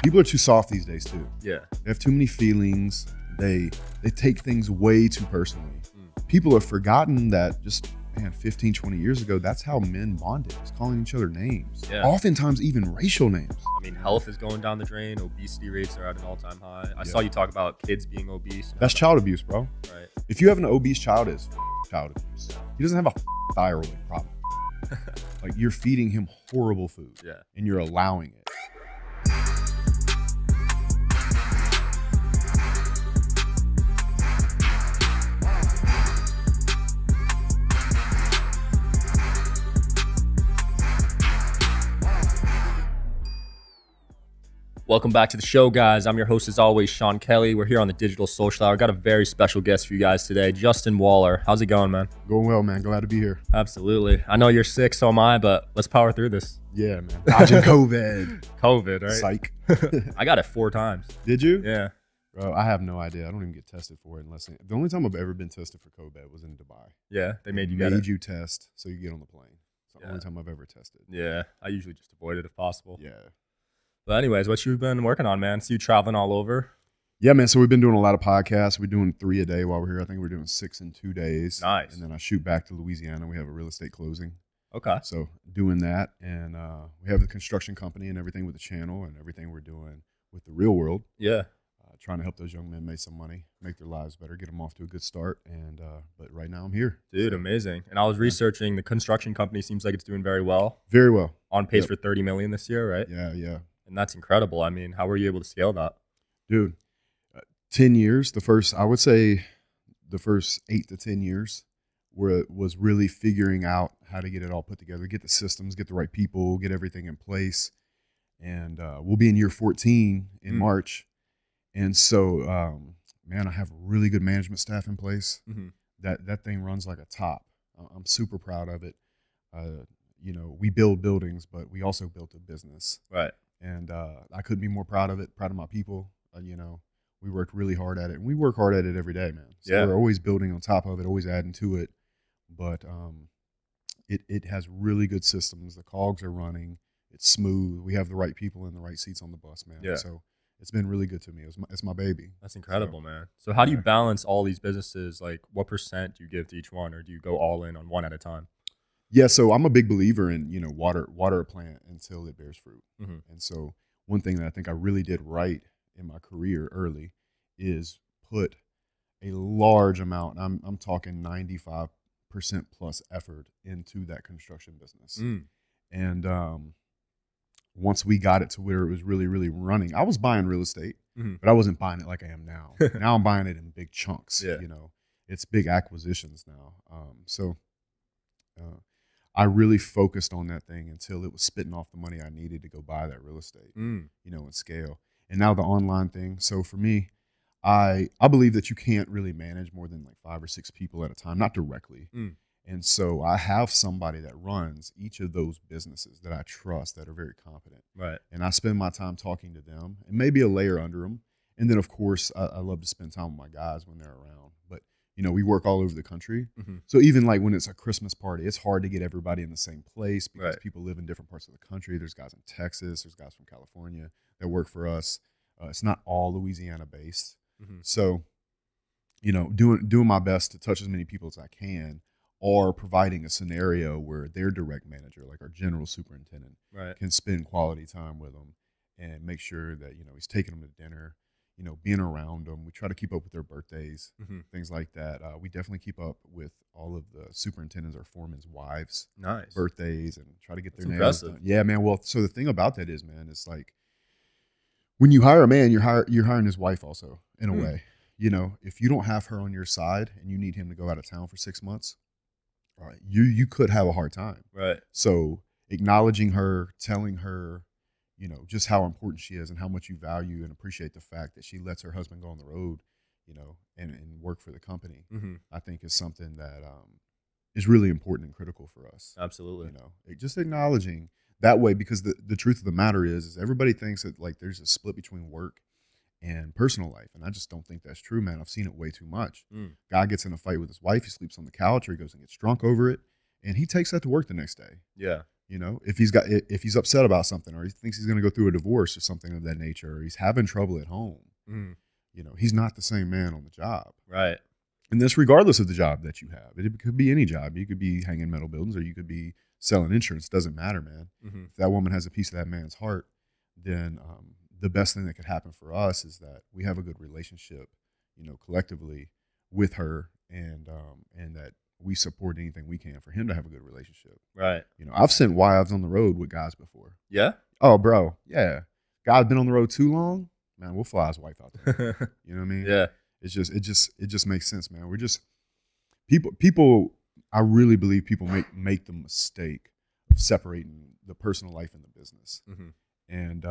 People are too soft these days too. Yeah. They have too many feelings. They take things way too personally. People have forgotten that just, man, 15, 20 years ago, that's how men bonded, was calling each other names. Yeah. Oftentimes even racial names. I mean, health is going down the drain. Obesity rates are at an all-time high. I saw you talk about kids being obese. That's child abuse, bro. Right. If you have an obese child, it's child abuse. He doesn't have a thyroid problem. Like, you're feeding him horrible food. Yeah. And you're allowing it. Welcome back to the show, guys. I'm your host, as always, Sean Kelly. We're here on the Digital Social Hour. Got a very special guest for you guys today, Justin Waller. How's it going, man? Going well, man. Glad to be here. Absolutely. I know you're sick, so am I, but let's power through this. Yeah, man. Dodging COVID. COVID, right? Psych. I got it 4 times. Did you? Yeah. Bro, I have no idea. I don't even get tested for it unless the only time I've ever been tested for COVID was in Dubai. Yeah, they made you get it. Made you test so you get on the plane. It's the only time I've ever tested. Yeah, I usually just avoid it if possible. Yeah. But anyways, what you've been working on, man? See you traveling all over. Yeah, man. So we've been doing a lot of podcasts. We're doing 3 a day while we're here. I think we're doing 6 in 2 days. Nice. And then I shoot back to Louisiana. We have a real estate closing. Okay. So doing that. And we have the construction company and everything with the channel and everything we're doing with the real world. Yeah. Trying to help those young men make some money, make their lives better, get them off to a good start. And but right now I'm here. Dude, amazing. And I was researching the construction company. Seems like it's doing very well. Very well. On pace for 30 million this year, right? Yeah, yeah. And that's incredible. I mean, how were you able to scale that? Dude, 10 years, I would say the first 8 to 10 years was really figuring out how to get it all put together, get the systems, get the right people, get everything in place. And we'll be in year 14 in March. And so, man, I have a really good management staff in place. That thing runs like a top. I'm super proud of it. You know, we build buildings, but we also built a business. Right. And I couldn't be more proud of it, proud of my people. You know, we worked really hard at it. And we work hard at it every day, man. So we're always building on top of it, always adding to it. But it has really good systems. The cogs are running. It's smooth. We have the right people in the right seats on the bus, man. Yeah. So it's been really good to me. It's my baby. That's incredible, man. So how do you balance all these businesses? Like, what % do you give to each one, or do you go all in on one at a time? Yeah, so I'm a big believer in, you know, water a plant until it bears fruit. And so one thing that I think I really did right in my career early is put a large amount, I'm talking 95% plus effort into that construction business. And once we got it to where it was really, really running, I was buying real estate, but I wasn't buying it like I am now. Now I'm buying it in big chunks. You know, it's big acquisitions now. I really focused on that thing until it was spitting off the money I needed to go buy that real estate, you know, and scale. And now the online thing. So for me, I believe that you can't really manage more than like 5 or 6 people at a time, not directly. And so I have somebody that runs each of those businesses that I trust, that are very competent. Right. And I spend my time talking to them and maybe a layer under them. And then, of course, I love to spend time with my guys when they're around. But, you know, we work all over the country. So even like when it's a Christmas party, it's hard to get everybody in the same place because people live in different parts of the country. There's guys in Texas. There's guys from California that work for us. It's not all Louisiana based. So, you know, doing my best to touch as many people as I can, or providing a scenario where their direct manager, like our general superintendent, can spend quality time with them and make sure that, you know, he's taking them to dinner, you know, being around them. We try to keep up with their birthdays, things like that. We definitely keep up with all of the superintendents or foremen's wives' birthdays and try to get their nails done. Yeah, man. Well, so the thing about that is, man, it's like when you hire a man, you're hiring his wife also in a way. You know, if you don't have her on your side and you need him to go out of town for 6 months, you could have a hard time. Right. So acknowledging her, telling her, you know, just how important she is and how much you value and appreciate the fact that she lets her husband go on the road, you know, and work for the company, I think is something that is really important and critical for us. Absolutely. You know, just acknowledging that way, because the truth of the matter is everybody thinks that like there's a split between work and personal life. And I just don't think that's true, man. I've seen it way too much. Guy gets in a fight with his wife, he sleeps on the couch, or he goes and gets drunk over it, and he takes that to work the next day. Yeah. You know, if he's upset about something, or he thinks he's going to go through a divorce or something of that nature, or he's having trouble at home, you know, he's not the same man on the job. Right. And that's regardless of the job that you have. It could be any job. You could be hanging metal buildings, or you could be selling insurance. Doesn't matter, man. If that woman has a piece of that man's heart, then the best thing that could happen for us is that we have a good relationship, you know, collectively with her, and that we support anything we can for him to have a good relationship. Right. You know, I've sent wives on the road with guys before. Yeah. Oh, bro. Yeah. Guy's been on the road too long, man. We'll fly his wife out there. You know what I mean? Yeah. It just makes sense, man. We're just people. I really believe people make the mistake of separating the personal life and the business. And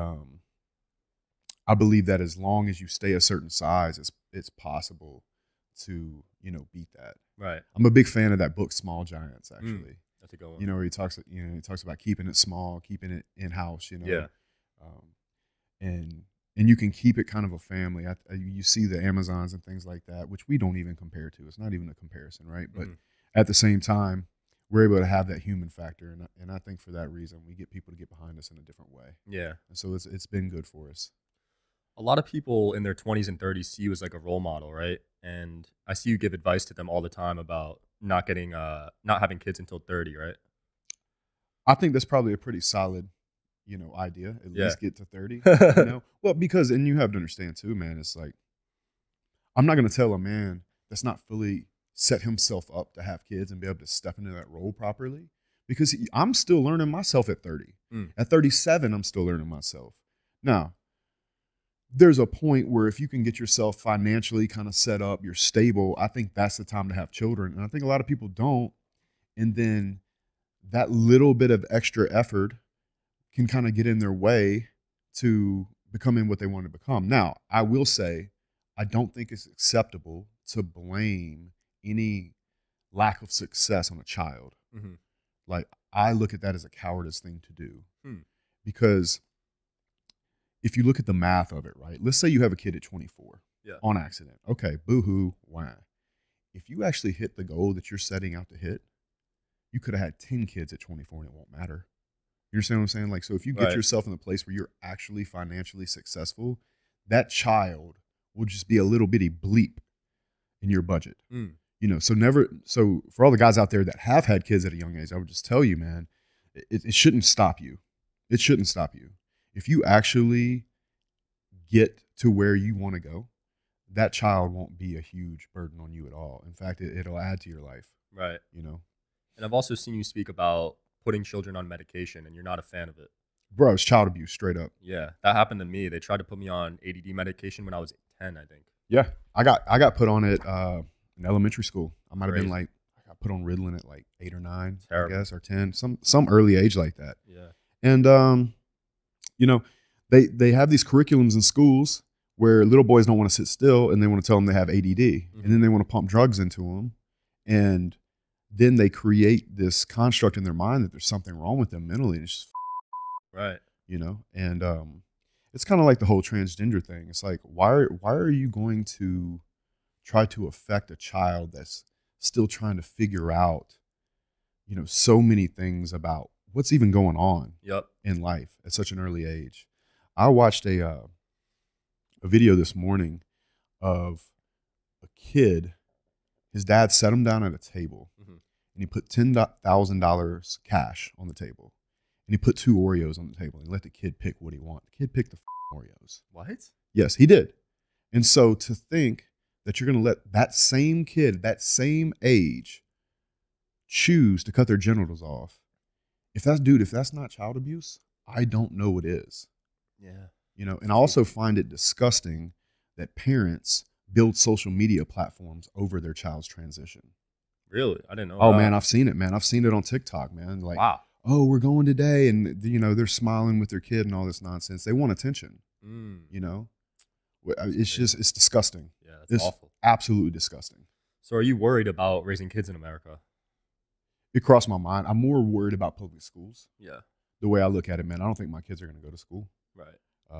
I believe that as long as you stay a certain size, it's possible to, you know, beat that. Right. I'm a big fan of that book, Small Giants. Actually, that's a good one. You know, where he talks about keeping it small, keeping it in house. You know. Yeah. And you can keep it kind of a family. You see the Amazons and things like that, which we don't even compare to. It's not even a comparison, right? But at the same time, we're able to have that human factor, and I think for that reason, we get people to get behind us in a different way. Yeah. And so it's been good for us. A lot of people in their 20s and 30s see you as like a role model, right? And I see you give advice to them all the time about not having kids until 30, right? I think that's probably a pretty solid, you know, idea. At least get to 30. You know, well, because, and you have to understand too, man. It's like, I'm not going to tell a man that's not fully set himself up to have kids and be able to step into that role properly, because I'm still learning myself at 30. At 37, I'm still learning myself. Now, there's a point where if you can get yourself financially kind of set up, you're stable, I think that's the time to have children. And I think a lot of people don't. And then that little bit of extra effort can kind of get in their way to becoming what they want to become. Now, I will say, I don't think it's acceptable to blame any lack of success on a child. Like, I look at that as a cowardice thing to do. Because if you look at the math of it, right? Let's say you have a kid at 24 on accident. Okay, boo-hoo, why? If you actually hit the goal that you're setting out to hit, you could have had 10 kids at 24 and it won't matter. You understand what I'm saying? Like, so if you get yourself in the place where you're actually financially successful, that child will just be a little bitty bleep in your budget. You know, so for all the guys out there that have had kids at a young age, I would just tell you, man, it shouldn't stop you. It shouldn't stop you. If you actually get to where you want to go, that child won't be a huge burden on you at all. In fact, it'll add to your life. Right. You know? And I've also seen you speak about putting children on medication, and you're not a fan of it. Bro, it's child abuse, straight up. Yeah, that happened to me. They tried to put me on ADD medication when I was 10, I think. Yeah, I got put on it in elementary school. I might have been like, I got put on Ritalin at like 8 or 9, I guess, or 10, some early age like that. Yeah. And you know, they have these curriculums in schools where little boys don't want to sit still, and they want to tell them they have ADD, and then they want to pump drugs into them, and then they create this construct in their mind that there's something wrong with them mentally. And it's just, you know, and it's kind of like the whole transgender thing. It's like, why are you going to try to affect a child that's still trying to figure out, you know, so many things about what's even going on in life at such an early age? I watched a video this morning of a kid. His dad set him down at a table, and he put $10,000 cash on the table, and he put 2 Oreos on the table, and he let the kid pick what he wanted. The kid picked the Oreos. What? Yes, he did. And so to think that you're going to let that same kid, that same age, choose to cut their genitals off, if that's not child abuse, I don't know what is. Yeah. You know, and I also find it disgusting that parents build social media platforms over their child's transition. Really? I didn't know. Oh, man, I've seen it, man. I've seen it on TikTok, man. Like, wow. Oh, we're going today, and, you know, they're smiling with their kid and all this nonsense. They want attention, you know? It's just, it's disgusting. Yeah, it's awful. Absolutely disgusting. So are you worried about raising kids in America? It crossed my mind. I'm more worried about public schools. Yeah. The way I look at it, man, I don't think my kids are going to go to school. Right.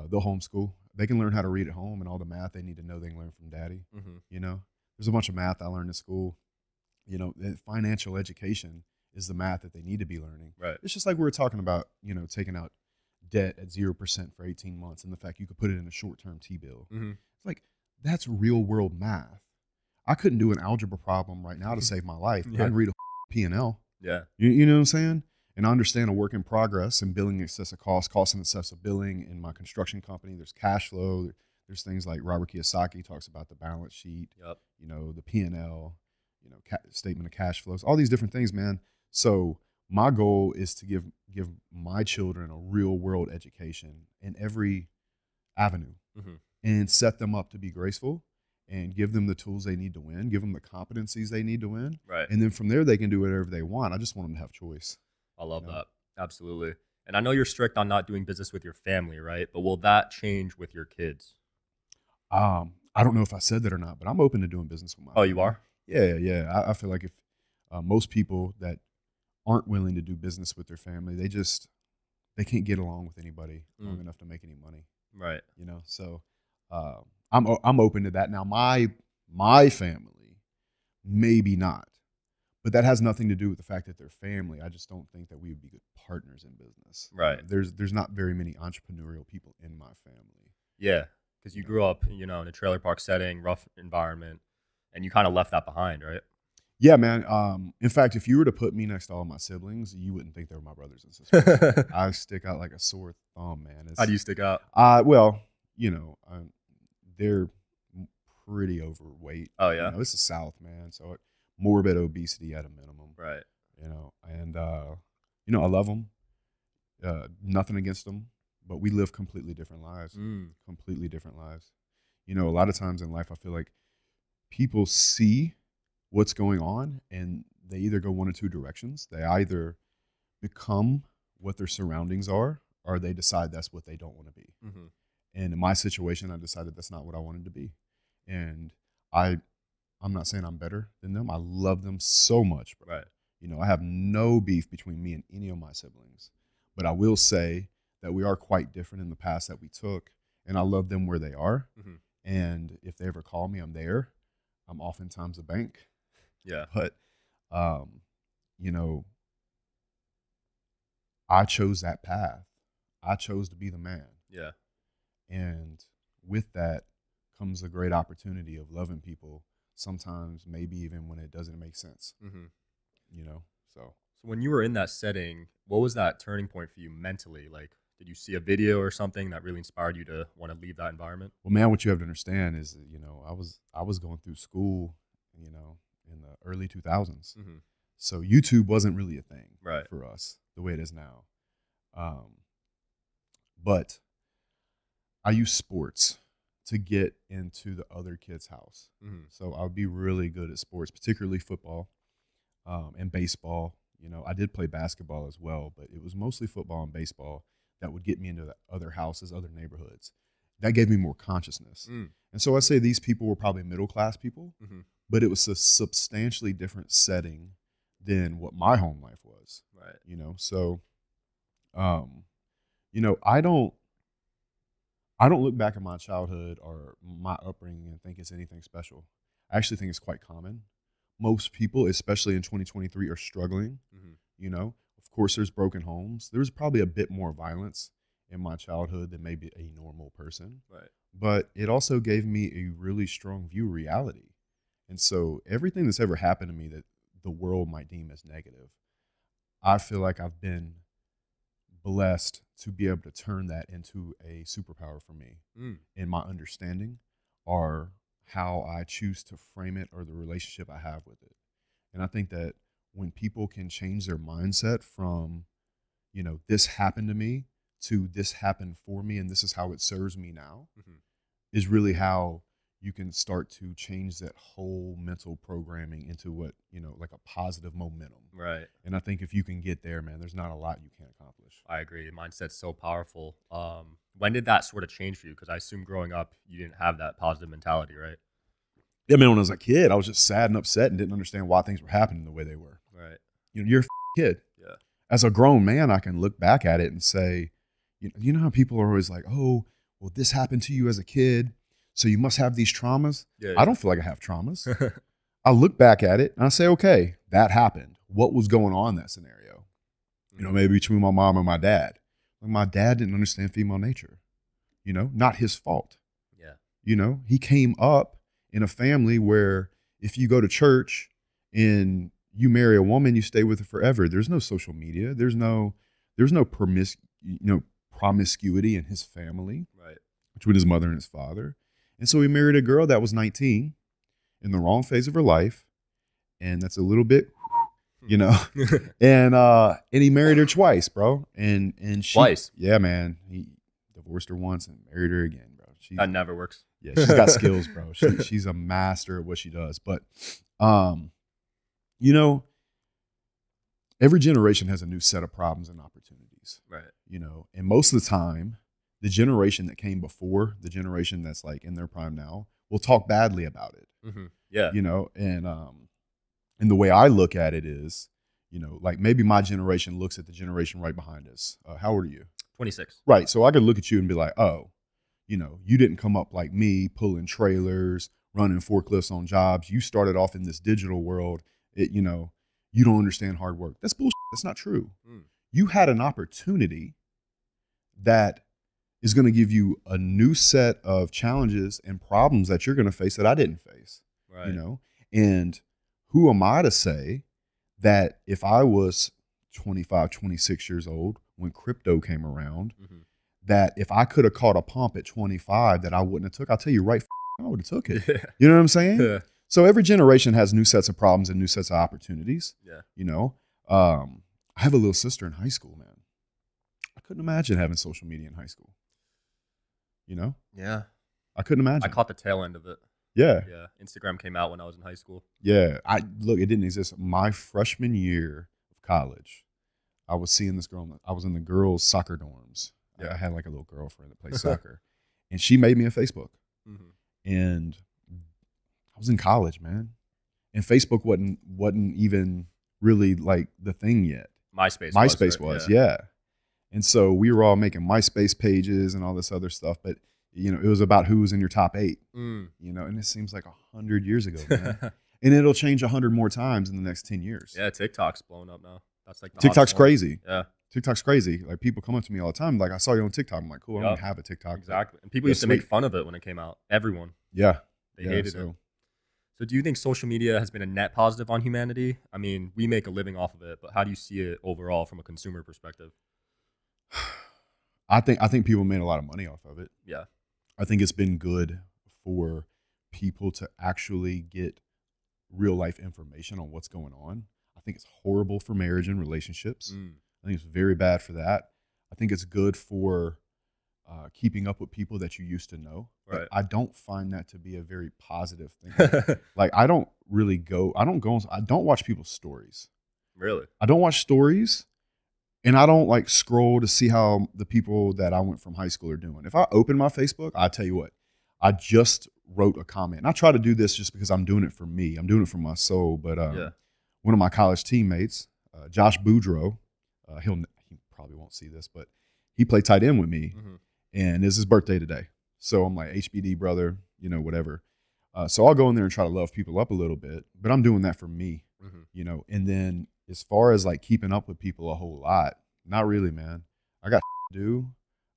They'll homeschool. They can learn how to read at home, and all the math they need to know they can learn from daddy. You know, there's a bunch of math I learned in school. You know, financial education is the math that they need to be learning. Right. It's just like we were talking about, you know, taking out debt at 0% for 18 months and the fact you could put it in a short-term T-bill. Mm-hmm. It's like, that's real world math. I couldn't do an algebra problem right now to save my life. Yeah. I can read a P&L. Yeah. You know what I'm saying? And I understand a work in progress and billing excess of cost in excess of billing. In my construction company, there's cash flow. There's things like Robert Kiyosaki talks about the balance sheet, Yep. you know, the P&L, you know, statement of cash flows, all these different things, man. So my goal is to give my children a real world education in every avenue Mm-hmm. and set them up to be graceful and give them the tools they need to win, give them the competencies they need to win. Right. And then from there, they can do whatever they want. I just want them to have choice. I love You know? that. Absolutely. And I know you're strict on not doing business with your family, right? But will that change with your kids? I don't know if I said that or not, but I'm open to doing business with my Oh, family. you are? Yeah. I feel like if most people that aren't willing to do business with their family, they can't get along with anybody long enough to make any money. Right. You know, so I'm open to that. Now, my family, maybe not, but that has nothing to do with the fact that they're family. I just don't think that we would be good partners in business. Right. There's not very many entrepreneurial people in my family. Yeah. Because you grew up, you know, in a trailer park setting, rough environment, and you kind of left that behind, right? Yeah, man. In fact, if you were to put me next to all my siblings, you wouldn't think they were my brothers and sisters. I stick out like a sore thumb, man. How do you stick out? Well, you know, they're pretty overweight. Oh, yeah? You know, it's the South, man. So morbid obesity at a minimum. Right. You know, and, you know, I love them. Nothing against them, but we live completely different lives. Completely different lives. You know, a lot of times in life, I feel like people see what's going on and they either go one or two directions. They either become what their surroundings are or they decide that's what they don't want to be. Mm-hmm. And in my situation, I decided that's not what I wanted to be. And I'm not saying I'm better than them. I love them so much, bro. Right. You know, I have no beef between me and any of my siblings. But I will say that we are quite different in the paths that we took. And I love them where they are. Mm-hmm. And if they ever call me, I'm there. I'm oftentimes a bank. Yeah. But, you know, I chose that path. I chose to be the man. Yeah. And with that comes a great opportunity of loving people, sometimes maybe even when it doesn't make sense. Mm-hmm. You know, so when you were in that setting, what was that turning point for you mentally? Like, did you see a video or something that really inspired you to want to leave that environment? Well, man, what you have to understand is, you know, I was going through school, you know, in the early 2000s. Mm-hmm. So YouTube wasn't really a thing for us the way it is now. But I use sports to get into the other kids' house. Mm-hmm. So I would be really good at sports, particularly football and baseball. You know, I did play basketball as well, but it was mostly football and baseball that would get me into the other houses, other neighborhoods. That gave me more consciousness. And so I say these people were probably middle-class people, but it was a substantially different setting than what my home life was. Right. You know, so, you know, I don't look back at my childhood or my upbringing and think it's anything special. I actually think it's quite common. Most people, especially in 2023, are struggling. You know, of course, there's broken homes. There's probably a bit more violence in my childhood than maybe a normal person. Right. But it also gave me a really strong view of reality. And so everything that's ever happened to me that the world might deem as negative, I feel like I've been blessed to be able to turn that into a superpower for me in my understanding or how I choose to frame it or the relationship I have with it. And I think that when people can change their mindset from, you know, this happened to me to this happened for me and this is how it serves me now, is really how you can start to change that whole mental programming into what, you know, like a positive momentum. Right. And I think if you can get there, man, there's not a lot you can't accomplish. I agree. Mindset's so powerful. When did that sort of change for you? Because I assume growing up, you didn't have that positive mentality, right? Yeah, man, when I was a kid, I was just sad and upset and didn't understand why things were happening the way they were. Right. You know, you're a kid. Yeah. As a grown man, I can look back at it and say, you know how people are always like, oh, well, this happened to you as a kid, so you must have these traumas. Yeah. I don't feel like I have traumas. I look back at it and I say, okay, that happened. what was going on in that scenario. You know, maybe between my mom and my dad. Like my dad didn't understand female nature. You know, not his fault. Yeah. You know, he came up in a family where if you go to church and you marry a woman, you stay with her forever. There's no social media. There's no promiscuity in his family, right, between his mother and his father. And so he married a girl that was 19 in the wrong phase of her life. And that's a little bit, you know, and he married her twice, bro. And she, twice. Yeah, man. He divorced her once and married her again, bro. That never works. Yeah, she's got skills, bro. She's a master at what she does. But, you know, every generation has a new set of problems and opportunities. Right. You know, and most of the time, the generation that came before, the generation that's like in their prime now, will talk badly about it. Mm-hmm. Yeah. You know, and the way I look at it is, you know, like maybe my generation looks at the generation right behind us. How old are you? 26. Right. So I could look at you and be like, oh, you know, you didn't come up like me, pulling trailers, running forklifts on jobs. You started off in this digital world. You know, you don't understand hard work. That's bullshit. That's not true. You had an opportunity that is going to give you a new set of challenges and problems that you're going to face that I didn't face. Right. You know, and who am I to say that if I was 25, 26 years old when crypto came around, that if I could have caught a pump at 25 that I wouldn't have took, I'll tell you right, I would have took it. Yeah. You know what I'm saying? Yeah. So every generation has new sets of problems and new sets of opportunities. Yeah. You know, I have a little sister in high school, man. I couldn't imagine having social media in high school. You know? Yeah. I couldn't imagine. I caught the tail end of it. Yeah. Yeah. Instagram came out when I was in high school. Yeah. It didn't exist. My freshman year of college, I was seeing this girl. I was in the girls' soccer dorms. Yeah. I had like a little girlfriend that played soccer. And she made me a Facebook. And I was in college, man. And Facebook wasn't even really like the thing yet. MySpace was, yeah. And so we were all making MySpace pages and all this other stuff, but you know, it was about who was in your top 8. You know, and it seems like 100 years ago, man. And it'll change 100 more times in the next 10 years. Yeah, TikTok's blowing up now. That's like TikTok's crazy. Yeah. TikTok's crazy. Like people come up to me all the time, like I saw you on TikTok. I'm like, cool, I don't have a TikTok. Exactly. And people used to make fun of it when it came out. Everyone. Yeah. They hated it. So do you think social media has been a net positive on humanity? I mean, we make a living off of it, but how do you see it overall from a consumer perspective? I think people made a lot of money off of it. Yeah. I think it's been good for people to actually get real life information on what's going on. I think it's horrible for marriage and relationships. I think it's very bad for that. I think it's good for keeping up with people that you used to know. Right. I don't find that to be a very positive thing. Like I don't watch people's stories. Really? I don't watch stories. And I don't like scroll to see how the people that I went from high school are doing. If I open my Facebook, I tell you what, I just wrote a comment. And I try to do this just because I'm doing it for me. I'm doing it for my soul. But one of my college teammates, Josh Boudreaux, he probably won't see this, but he played tight end with me. And it's his birthday today. So I'm like, HBD brother, you know, whatever. So I'll go in there and try to love people up a little bit. But I'm doing that for me, you know. And then as far as like keeping up with people a whole lot, not really, man. I got to do.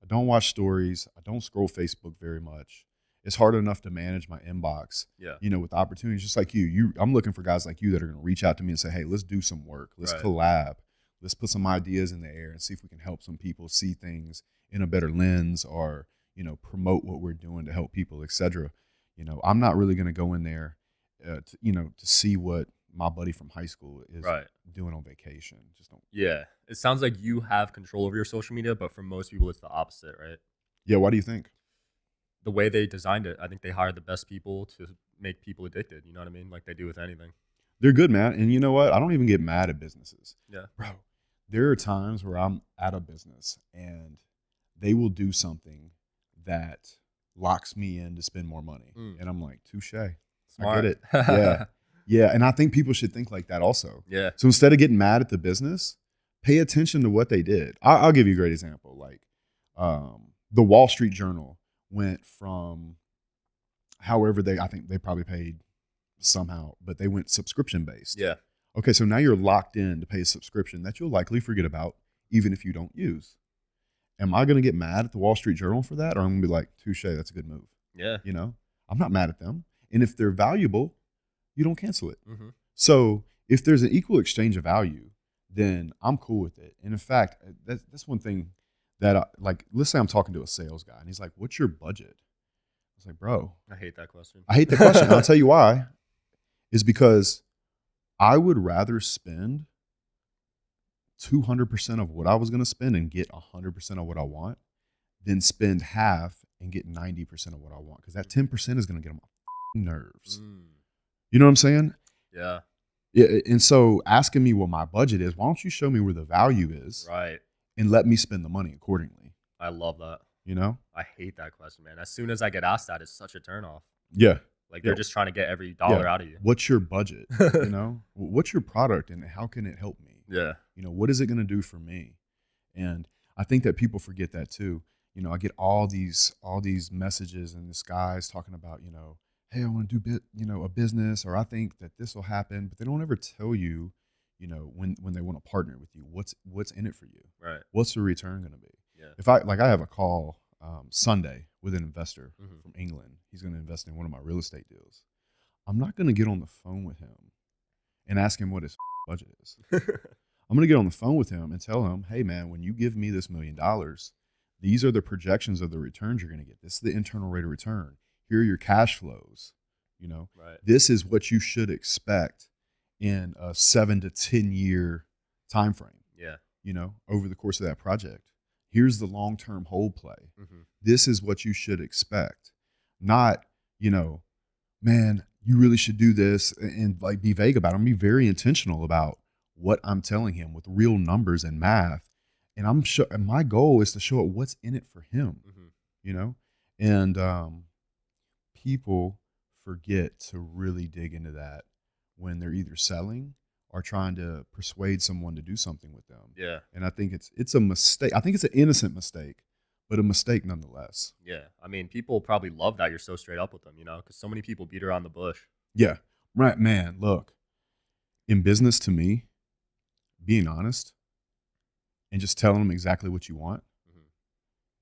I don't watch stories. I don't scroll Facebook very much. It's hard enough to manage my inbox, you know, with opportunities just like you. I'm looking for guys like you that are going to reach out to me and say, hey, let's do some work. Let's collab. Let's put some ideas in the air and see if we can help some people see things in a better lens or, you know, promote what we're doing to help people, etc. You know, I'm not really going to go in there, to see what my buddy from high school is doing on vacation. Just don't. Yeah. It sounds like you have control over your social media, but for most people, it's the opposite, right? Yeah. Why do you think? The way they designed it, I think they hired the best people to make people addicted. You know what I mean? Like they do with anything. They're good, man. And you know what? I don't even get mad at businesses. Yeah. Bro, there are times where I'm at a business and they will do something that locks me in to spend more money. And I'm like, touche. I get it. Yeah. Yeah. And I think people should think like that also. Yeah. So instead of getting mad at the business, pay attention to what they did. I'll give you a great example. Like the Wall Street Journal went from I think they probably paid somehow, but they went subscription based. Yeah. Okay, so now you're locked in to pay a subscription that you'll likely forget about even if you don't use. Am I going to get mad at the Wall Street Journal for that? Or I'm going to be like, touche, that's a good move. Yeah. You know, I'm not mad at them. And if they're valuable, you don't cancel it. Mm-hmm. So if there's an equal exchange of value, then I'm cool with it. And in fact, that's one thing that like, let's say I'm talking to a sales guy and he's like, what's your budget? I was like, bro, I hate that question. I hate the question. I'll tell you why. Is because I would rather spend 200% of what I was going to spend and get 100% of what I want than spend half and get 90% of what I want. Because that 10% is going to get on my nerves. You know what I'm saying? Yeah. Yeah. And so asking me what my budget is, why don't you show me where the value is? Right. And let me spend the money accordingly. I love that. You know? I hate that question, man. As soon as I get asked that, it's such a turnoff. Yeah. Like they're just trying to get every dollar out of you. What's your budget? You know? What's your product and how can it help me? Yeah. You know, what is it going to do for me? And I think that people forget that too. You know, I get all these messages and this guy's talking about, you know, hey, I want to do a business, or I think that this will happen, but they don't ever tell you, you know, when they want to partner with you, what's in it for you? Right. What's the return going to be? Yeah. If I have a call Sunday with an investor from England, he's going to invest in one of my real estate deals. I'm not going to get on the phone with him and ask him what his budget is. I'm going to get on the phone with him and tell him, hey man, when you give me this $1 million, these are the projections of the returns you're going to get. This is the internal rate of return. Here are your cash flows. You know, This is what you should expect in a 7 to 10 year time frame. Yeah. You know, over the course of that project. Here's the long-term hold play. This is what you should expect. Not, you know, man, you really should do this and like be vague about it. I'm be very intentional about what I'm telling him with real numbers and math. And and my goal is to show it what's in it for him, you know? And people forget to really dig into that when they're either selling or trying to persuade someone to do something with them. Yeah. And I think it's a mistake. I think it's an innocent mistake, but a mistake nonetheless. Yeah. I mean, people probably love that you're so straight up with them, you know, because so many people beat around the bush. Yeah. Right, man. Look, in business, to me, being honest and just telling them exactly what you want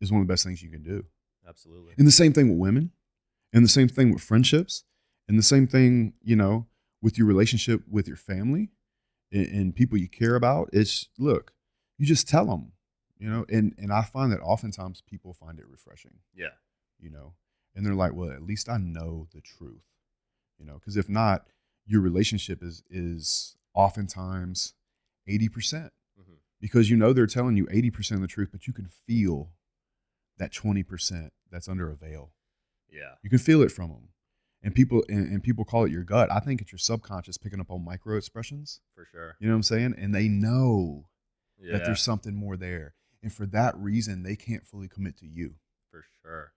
is one of the best things you can do. Absolutely. And the same thing with women, and the same thing with friendships, and the same thing, you know, with your relationship with your family and people you care about. It's, look, you just tell them, you know, and I find that oftentimes people find it refreshing. Yeah. You know, and they're like, well, at least I know the truth, you know, because if not, your relationship is oftentimes 80%. Because you know they're telling you 80% of the truth, but you can feel that 20% that's under a veil. Yeah. You can feel it from them. And people call it your gut. I think it's your subconscious picking up on micro expressions. For sure. You know what I'm saying? And they know that there's something more there. And for that reason, they can't fully commit to you. For sure.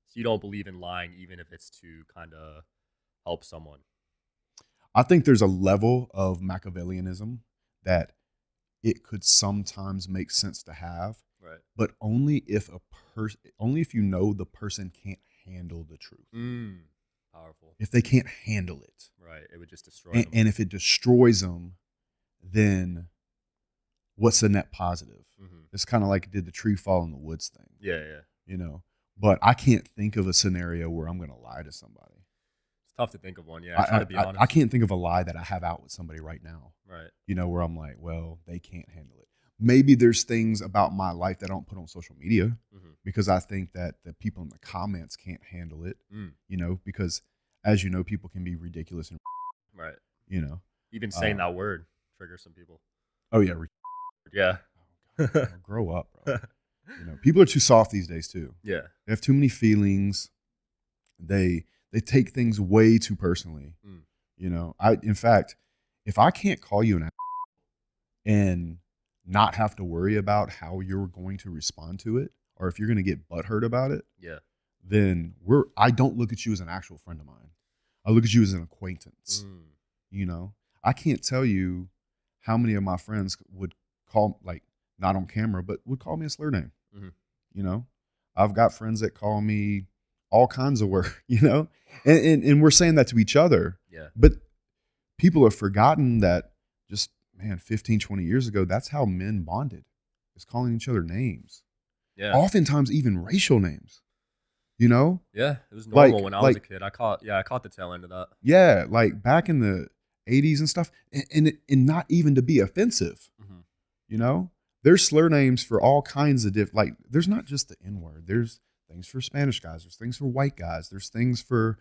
So you don't believe in lying even if it's to kind of help someone? I think there's a level of Machiavellianism that it could sometimes make sense to have, right? But only if you know the person can't handle the truth. Powerful. If they can't handle it, right? It would just destroy them. And if it destroys them, then what's the net positive? It's kind of like, did the tree fall in the woods thing? Yeah, yeah. You know, but I can't think of a scenario where I'm going to lie to somebody. It's tough to think of one. Yeah, I try to be honest. I can't think of a lie that I have out with somebody right now. Right. You know, where I'm like, well, they can't handle it. Maybe there's things about my life that I don't put on social media because I think that the people in the comments can't handle it. You know, because as you know, people can be ridiculous and right. You know, even saying that word triggers some people. Oh yeah. Yeah. Oh, God, grow up, bro. You know, people are too soft these days too. Yeah. They have too many feelings. They take things way too personally. You know, in fact, if I can't call you an and not have to worry about how you're going to respond to it, or if you're going to get butthurt about it, then I don't look at you as an actual friend of mine. I look at you as an acquaintance. You know, I can't tell you how many of my friends would call, like, not on camera, but would call me a slur name. You know, I've got friends that call me all kinds of words, you know, and we're saying that to each other. Yeah. But people have forgotten that just, man, 15, 20 years ago, that's how men bonded, is calling each other names. Yeah. Oftentimes even racial names, you know? Yeah. It was normal when I was a Like, kid. I caught the tail end of that. yeah, like back in the 80s and stuff, and not even to be offensive, Mhm. you know? There's slur names for all kinds of different, like, there's not just the N-word. There's things for Spanish guys. There's things for white guys. There's things for,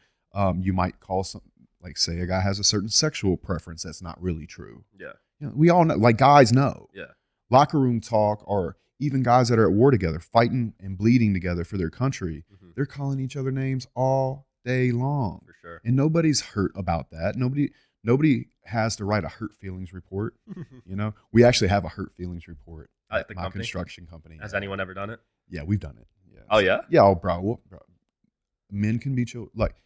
you might call some, like, say a guy has a certain sexual preference that's not really true. Yeah. You know, we all know, like, guys know. Yeah. Locker room talk, or even guys that are at war together, fighting and bleeding together for their country, Mhm. they're calling each other names all day long. For sure. And nobody's hurt about that. Nobody has to write a hurt feelings report. You know, we actually have a hurt feelings report At the my company? construction company. Has Yeah. anyone ever done it? Yeah, we've done it. Yeah. Oh, yeah? Yeah, oh, bro. Men can be children. Like,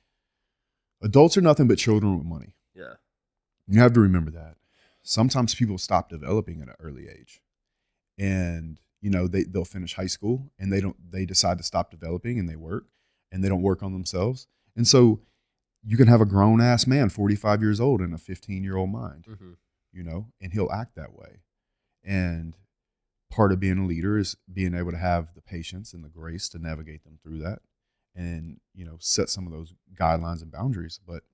adults are nothing but children with money. Yeah. You have to remember that. Sometimes people stop developing at an early age, and you know they'll finish high school and they decide to stop developing, and they work and they don't work on themselves, and so you can have a grown ass man, 45 years old, and a 15-year-old mind, Mhm. you know, and he'll act that way. And part of being a leader is being able to have the patience and the grace to navigate them through that, and you know, set some of those guidelines and boundaries. But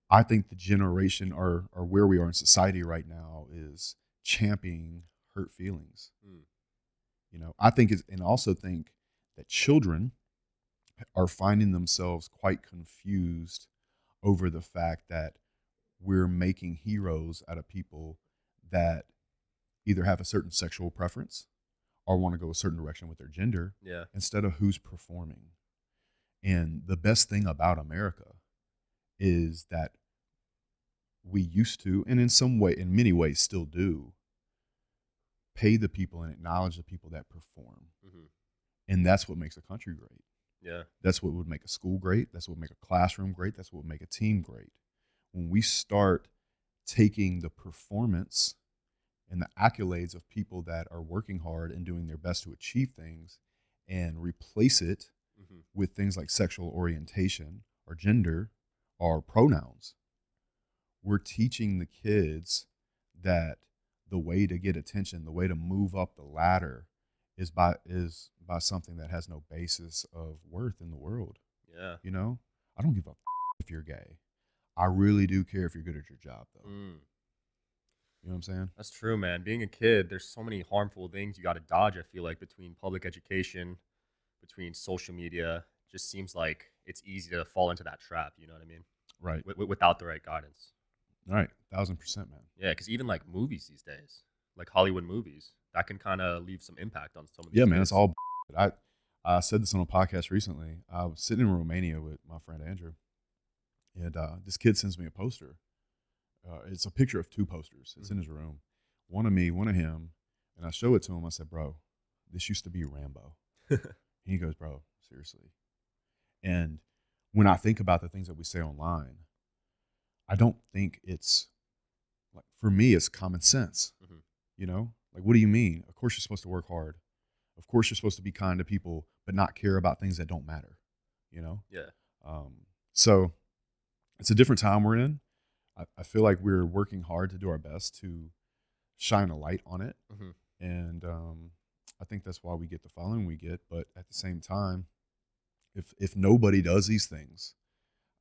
I think the generation, or where we are in society right now, is championing hurt feelings. Mm. You know, I think and also think that children are finding themselves quite confused over the fact that we're making heroes out of people that either have a certain sexual preference or want to go a certain direction with their gender, Yeah. instead of who's performing. And the best thing about America is that we used to, and in many ways still do, pay the people and acknowledge the people that perform. Mhm. And that's what makes a country great. Yeah. That's what would make a school great. That's what would make a classroom great. That's what would make a team great. When we start taking the performance and the accolades of people that are working hard and doing their best to achieve things, and replace it Mhm. with things like sexual orientation or gender or pronouns, we're teaching the kids that the way to get attention, the way to move up the ladder, is by something that has no basis of worth in the world. Yeah. You know, I don't give a if you're gay. I really do care if you're good at your job, though. Mm. You know what I'm saying? That's true, man. Being a kid, there's so many harmful things you got to dodge. I feel like between public education, between social media, just seems like it's easy to fall into that trap. You know what I mean? Right. Without the right guidance. All right. 1,000%, man. Yeah, because even like movies these days, like Hollywood movies, that can kind of leave some impact on some of these Yeah, man. It's kids. all. I said this on a podcast recently. I was sitting in Romania with my friend Andrew, and this kid sends me a poster. It's a picture of two posters. It's in his room, one of me, one of him, and I show it to him. I said, "Bro, this used to be Rambo." And he goes, "Bro, seriously." And when I think about the things that we say online, I don't think it's like, for me, it's common sense. Mhm. You know, like, what do you mean? Of course, you're supposed to work hard. Of course, you're supposed to be kind to people, but not care about things that don't matter. You know, Yeah. so it's a different time we're in. I feel like we're working hard to do our best to shine a light on it, Mhm. and I think that's why we get the following we get. But at the same time, if nobody does these things,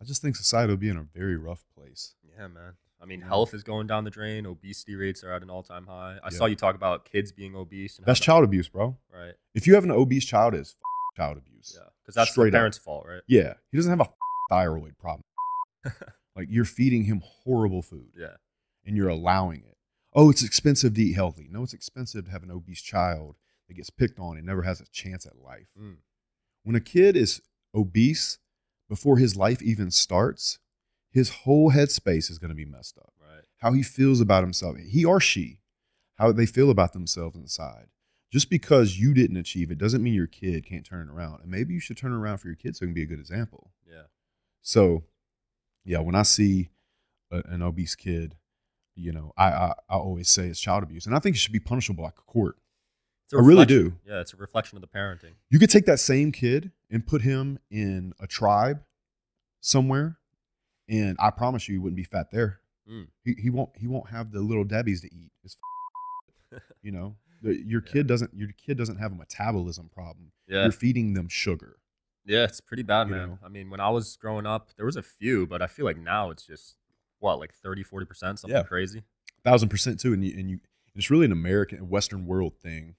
I just think society will be in a very rough place. Yeah, man. I mean, Yeah. health is going down the drain. Obesity rates are at an all-time high. I Yeah. saw you talk about kids being obese. And That's child abuse, bro. right. If you have an obese child, it's child abuse. Yeah, because that's Straight the up. parents' fault, right? Yeah, he doesn't have a thyroid problem. Like, you're feeding him horrible food. Yeah. And you're allowing it. Oh, it's expensive to eat healthy. No, it's expensive to have an obese child that gets picked on and never has a chance at life. Mm. When a kid is obese, before his life even starts, his whole headspace is going to be messed up. Right. How he feels about himself, he or she, how they feel about themselves inside. Just because you didn't achieve it doesn't mean your kid can't turn it around. And maybe you should turn it around for your kid so it can be a good example. Yeah. So, yeah, when I see an obese kid, you know, I always say it's child abuse. And I think it should be punishable by court. It's a I really reflection. do. Yeah, it's a reflection of the parenting. You could take that same kid and put him in a tribe somewhere, and I promise you he wouldn't be fat there. Mm. He won't have the little Debbie's to eat. You know, your Yeah. kid doesn't have a metabolism problem. Yeah. You're feeding them sugar. Yeah, it's pretty bad, You man. know? I mean, when I was growing up, there was a few, but I feel like now it's just what, like 30, 40%, something Yeah, crazy. 1,000% too. And it's really an American Western world thing.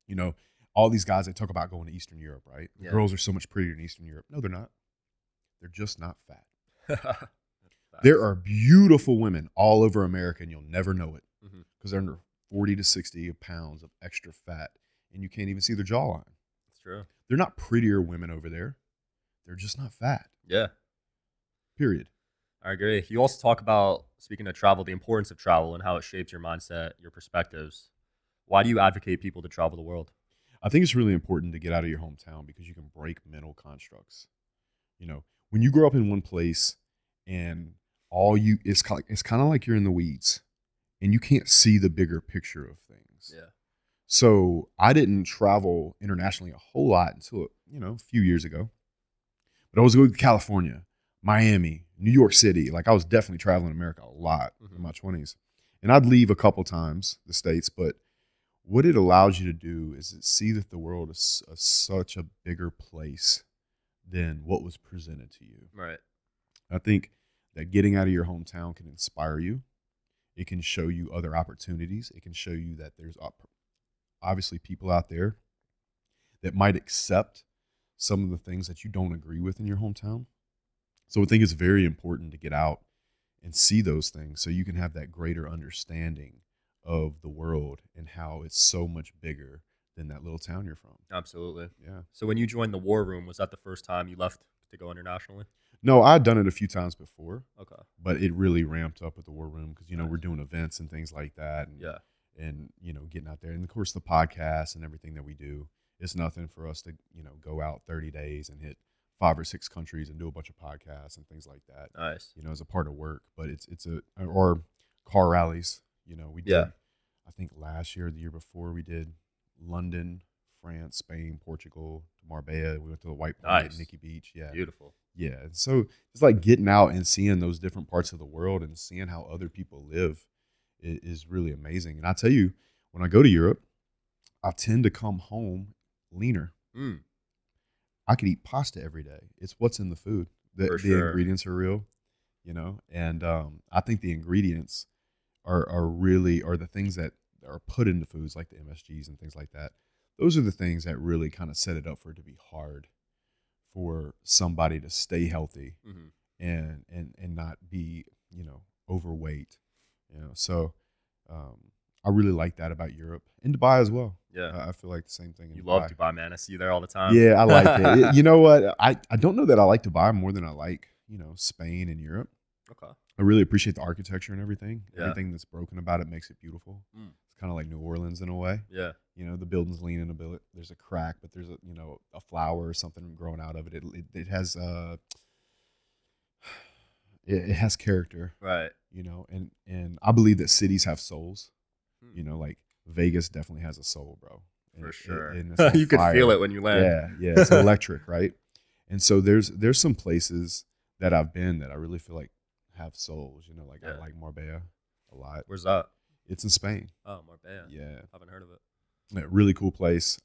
You know, all these guys, they talk about going to Eastern Europe, right? The Yeah. girls are so much prettier in Eastern Europe. No, they're not. They're just not fat. Facts. There are beautiful women all over America, and you'll never know it Mhm. because they're under 40 to 60 pounds of extra fat, and you can't even see their jawline. It's true. They're not prettier women over there. They're just not fat, Yeah, period. I agree. You also talk about, speaking of travel, the importance of travel and how it shapes your mindset, your perspectives. Why do you advocate people to travel the world? I think it's really important to get out of your hometown because you can break mental constructs. You know, when you grow up in one place and it's kind of like you're in the weeds and you can't see the bigger picture of things. Yeah. So I didn't travel internationally a whole lot until, a few years ago. But I was going to California, Miami, New York City. Like I was definitely traveling America a lot in my 20s. And I'd leave a couple times, the States, but what it allows you to do is see that the world is such a bigger place than what was presented to you. Right. I think that getting out of your hometown can inspire you. It can show you other opportunities. It can show you that there's obviously people out there that might accept some of the things that you don't agree with in your hometown. So I think it's very important to get out and see those things so you can have that greater understanding of the world and how it's so much bigger than that little town you're from. Absolutely. Yeah. So when you joined the War Room, was that the first time you left to go internationally? No, I'd done it a few times before. Okay. But it really ramped up with the War Room because, Nice. we're doing events and things like that. And, Yeah. and, getting out there. And, of course, the podcast and everything that we do, it's nothing for us to, go out 30 days and hit 5 or 6 countries and do a bunch of podcasts and things like that. Nice. As a part of work. But or car rallies. We did, Yeah. I think last year, the year before, we did London, France, Spain, Portugal, to Marbella. We went to the White Point, Nice. Nikki Beach. Yeah. Beautiful. Yeah. And so it's like getting out and seeing those different parts of the world and seeing how other people live is really amazing. And I tell you, when I go to Europe, I tend to come home leaner. Mm. I could eat pasta every day. It's what's in the food. For The sure. ingredients are real, and I think the ingredients are the things that are put into foods like the MSGs and things like that. Those are the things that really kind of set it up for it to be hard for somebody to stay healthy Mhm. and not be, overweight. So I really like that about Europe and Dubai as well. Yeah. I feel like the same thing in You Dubai. love Dubai, man. I see you there all the time. Yeah, I like it. You know what? I don't know that I like Dubai more than I like, Spain and Europe. Okay. I really appreciate the architecture and everything. Yeah. Everything that's broken about it makes it beautiful. Mm. It's kind of like New Orleans in a way. Yeah. The building's leaning a bit. There's a crack, but there's a flower or something growing out of it. It has it has character. Right. And I believe that cities have souls. Hmm. Like Vegas definitely has a soul, bro. For sure. And it's on You could fire. feel it when you land. Yeah, it's electric, right? And so there's some places that I've been that I really feel like have souls. Like Yeah. I like Marbella a lot. Where's that? It's in Spain. Oh, Marbella. Yeah, Haven't heard of it. a really cool place.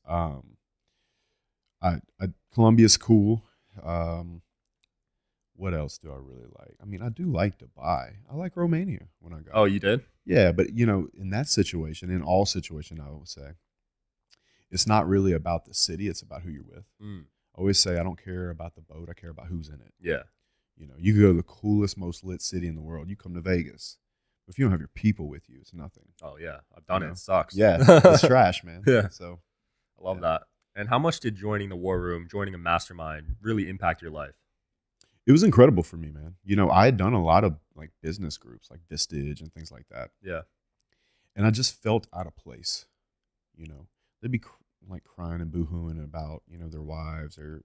Colombia's cool. What else do I really like? I mean, I do like Dubai. I like Romania when I go. Oh, you did? Yeah, but in that situation, in all situation, I would say, it's not really about the city. It's about who you're with. Mm. I always say I don't care about the boat. I care about who's in it. Yeah. You can go to the coolest, most lit city in the world. You come to Vegas. If you don't have your people with you, it's nothing. Oh, yeah. I've done it. know? It sucks. Yeah, it's trash, man. Yeah. So I love Yeah. that. And how much did joining the War Room, joining a mastermind, really impact your life? it was incredible for me, man. I had done a lot of like business groups, like Vistage and things like that. Yeah. And I just felt out of place. They'd be like crying and boohooing about, their wives or,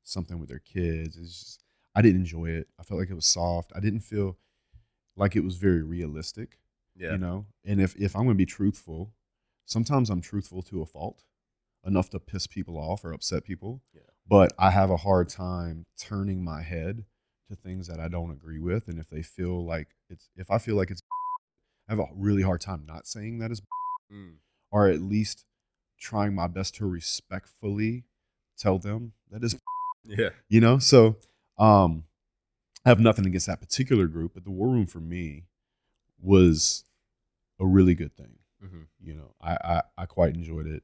something with their kids. It's just, I didn't enjoy it. I felt like it was soft. I didn't feel like it was very realistic, Yeah. And if I'm going to be truthful, sometimes I'm truthful to a fault, enough to piss people off or upset people. Yeah. But I have a hard time turning my head to things that I don't agree with, and if I feel like it's, I have a really hard time not saying that is, Mm. or at least trying my best to respectfully tell them that is, Yeah. So I have nothing against that particular group, but the War Room for me was a really good thing. I quite enjoyed it.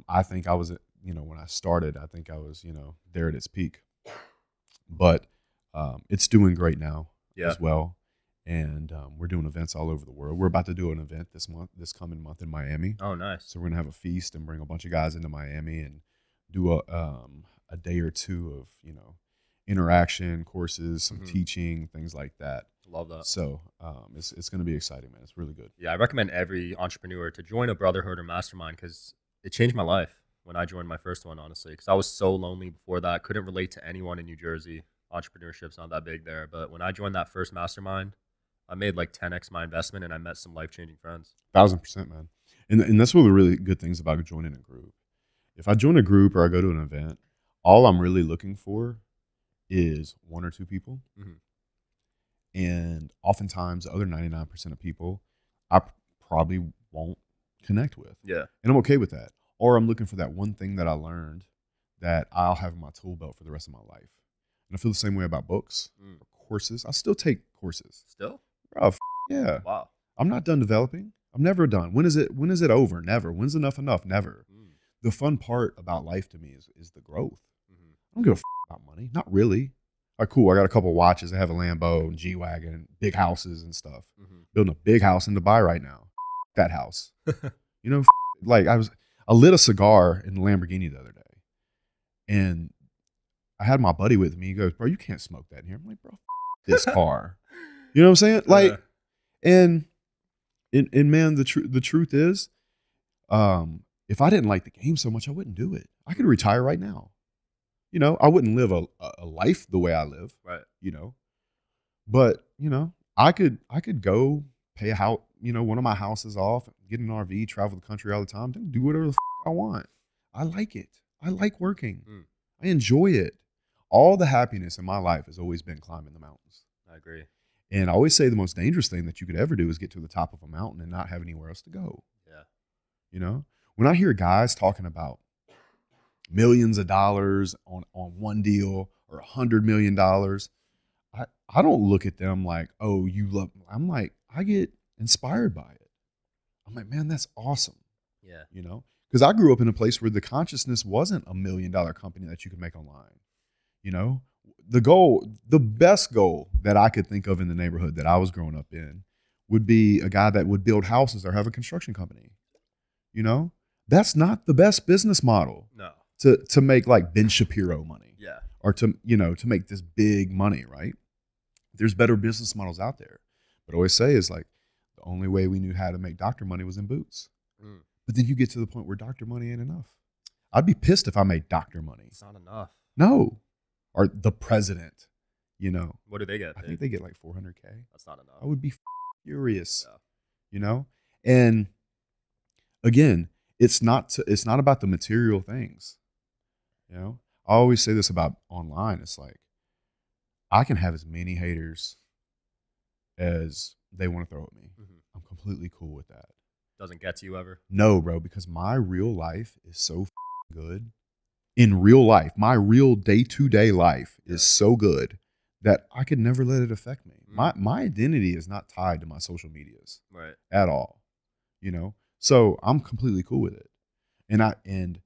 I think I was, when I started, I think I was, there at its peak, but it's doing great now as well. And we're doing events all over the world. We're about to do an event this coming month in Miami. Oh, nice. So we're gonna have a feast and bring a bunch of guys into Miami and do a day or two of interaction courses, some teaching, things like that. Love that. So it's gonna be exciting, man. It's really good. Yeah, I recommend every entrepreneur to join a brotherhood or mastermind because it changed my life when I joined my first one, honestly. Because I was so lonely before that, couldn't relate to anyone in New Jersey. Entrepreneurship's not that big there, but when I joined that first mastermind, I made like 10x my investment, and I met some life-changing friends. 1,000%, man. And that's one of the really good things about joining a group. If I join a group or I go to an event, all I'm really looking for is one or two people. And oftentimes the other 99% of people I probably won't connect with. Yeah. And I'm okay with that. Or I'm looking for that one thing that I learned that I'll have in my tool belt for the rest of my life. And I feel the same way about books or courses. I still take courses. Still? Bro, yeah. Wow. I'm not done developing. I'm never done. When is it over? Never. When's enough? Never. The fun part about life to me is the growth. I don't give a about money. Not really. All right, cool. I got a couple watches. I have a Lambo and G-Wagon, big houses and stuff. Building a big house in Dubai right now. That house. Like I lit a cigar in the Lamborghini the other day. And I had my buddy with me. He goes, bro, you can't smoke that in here. I'm like, bro, this car. You know what I'm saying? Like, and man, the truth is, if I didn't like the game so much, I wouldn't do it. I could retire right now. I wouldn't live a life the way I live. Right. But I could go pay a house, one of my houses off, get an RV, travel the country all the time, then do whatever the I want. I like it. I like working. I enjoy it. All the happiness in my life has always been climbing the mountains. I agree. And I always say the most dangerous thing that you could ever do is get to the top of a mountain and not have anywhere else to go. Yeah. When I hear guys talking about millions of dollars on one deal or $100 million, I don't look at them like, oh, you love me. I'm like, I get inspired by it. I'm like, man, that's awesome. Yeah. Because I grew up in a place where the consciousness wasn't $1 million company that you could make online. The best goal that I could think of in the neighborhood that I was growing up in would be a guy that would build houses or have a construction company. That's not the best business model. No. To make like Ben Shapiro money. Yeah. Or to make this big money, right? There's better business models out there. But I always say is like the only way we knew how to make doctor money was in boots. But then you get to the point where doctor money ain't enough. I'd be pissed if I made doctor money. It's not enough. No. Or the president, What do they get? I think they get like $400K. That's not enough. I would be furious, And again, it's not about the material things. I always say this about online. It's like I can have as many haters as they want to throw at me. I'm completely cool with that. Doesn't get to you ever? No, bro, because my real life is so good. In real life, my real day-to-day life is so good that I could never let it affect me. My identity is not tied to my social medias, right, at all. So I'm completely cool with it. And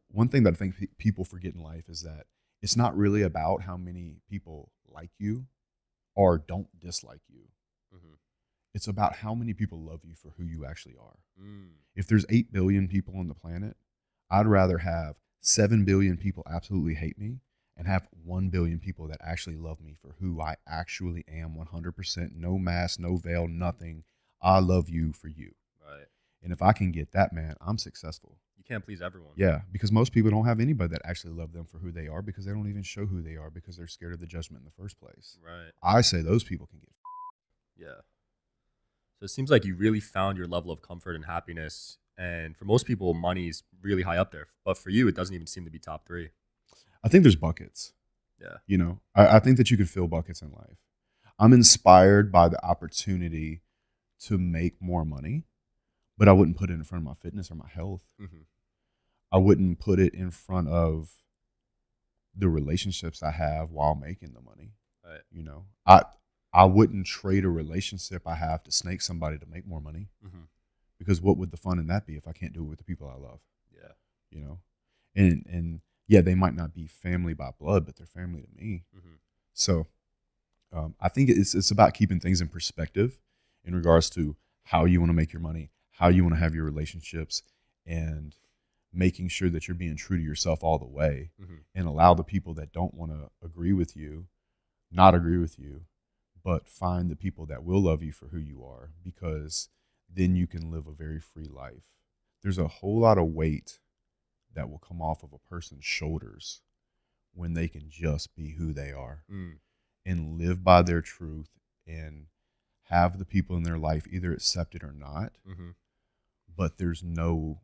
one thing that I think people forget in life is that it's not really about how many people like you or don't dislike you. It's about how many people love you for who you actually are. If there's 8 billion people on the planet, I'd rather have 7 billion people absolutely hate me and have 1 billion people that actually love me for who I actually am 100%. No mask, no veil, nothing. I love you for you. Right. And if I can get that, man, I'm successful. You can't please everyone. Yeah, because most people don't have anybody that actually love them for who they are because they don't even show who they are because they're scared of the judgment in the first place. Right. I say those people can get. Yeah. So it seems like you really found your level of comfort and happiness. And for most people, money's really high up there. But for you, it doesn't even seem to be top 3. I think there's buckets. Yeah. You know, I think that you can fill buckets in life. I'm inspired by the opportunity to make more money, but I wouldn't put it in front of my fitness or my health. Mm-hmm. I wouldn't put it in front of the relationships I have while making the money. Right. You know, I wouldn't trade a relationship I have to snake somebody to make more money, Mm-hmm. because what would the fun in that be if I can't do it with the people I love? Yeah. You know, and yeah, they might not be family by blood, but they're family to me. Mm-hmm. So I think it's about keeping things in perspective in regards to how you want to make your money, how you want to have your relationships, and making sure that you're being true to yourself all the way, Mm-hmm. and allow the people that don't want to agree with you, not agree with you, but find the people that will love you for who you are, because then you can live a very free life. There's a whole lot of weight that will come off of a person's shoulders when they can just be who they are and live by their truth, and have the people in their life either accept it or not. Mm-hmm. But there's no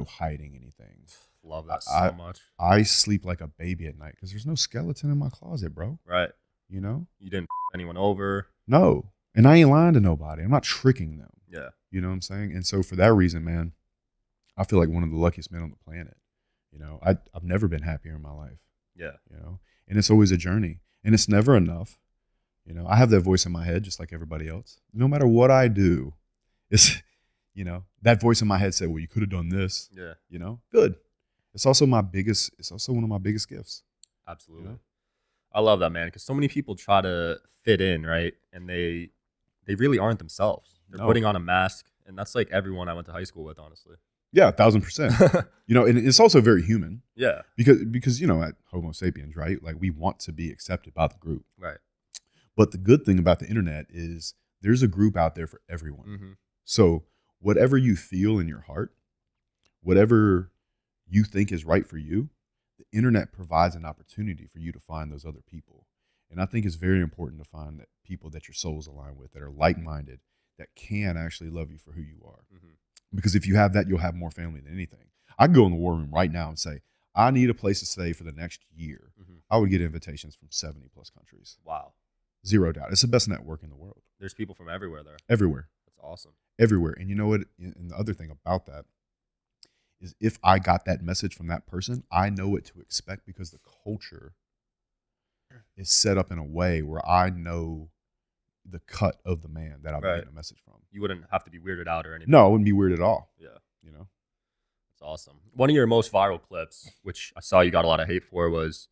hiding anything. Love that I so much. I sleep like a baby at night because there's no skeleton in my closet, bro. Right. You know? You didn't anyone over. No. And I ain't lying to nobody. I'm not tricking them. Yeah. You know what I'm saying? And so for that reason, man, I feel like one of the luckiest men on the planet. You know, I've never been happier in my life. Yeah. You know? And it's always a journey. And it's never enough. You know, I have that voice in my head just like everybody else. No matter what I do, it's, you know, that voice in my head said, well, you could have done this. Yeah. You know? Good. It's also one of my biggest gifts. Absolutely. You know? I love that, man, because so many people try to fit in, right? And they really aren't themselves. They're No. putting on a mask, and that's like everyone I went to high school with, honestly. Yeah, 1,000%. You know, and it's also very human. Yeah. Because you know, at Homo sapiens, right? Like, we want to be accepted by the group. Right. But the good thing about the internet is there's a group out there for everyone. Mm-hmm. So whatever you feel in your heart, whatever you think is right for you, the internet provides an opportunity for you to find those other people. And I think it's very important to find that people that your soul's aligned with, that are like-minded, that can actually love you for who you are. Mm-hmm. Because if you have that, you'll have more family than anything. I could go in the war room right now and say, I need a place to stay for the next year. Mm-hmm. I would get invitations from 70 plus countries. Wow. Zero doubt. It's the best network in the world. There's people from everywhere there. Everywhere. That's awesome. Everywhere. And you know what? And the other thing about that is, if I got that message from that person, I know what to expect, because the culture is set up in a way where I know the cut of the man that I'm getting a message from. You wouldn't have to be weirded out or anything. No, it wouldn't be weird at all. Yeah. You know? That's awesome. One of your most viral clips, which I saw you got a lot of hate for, was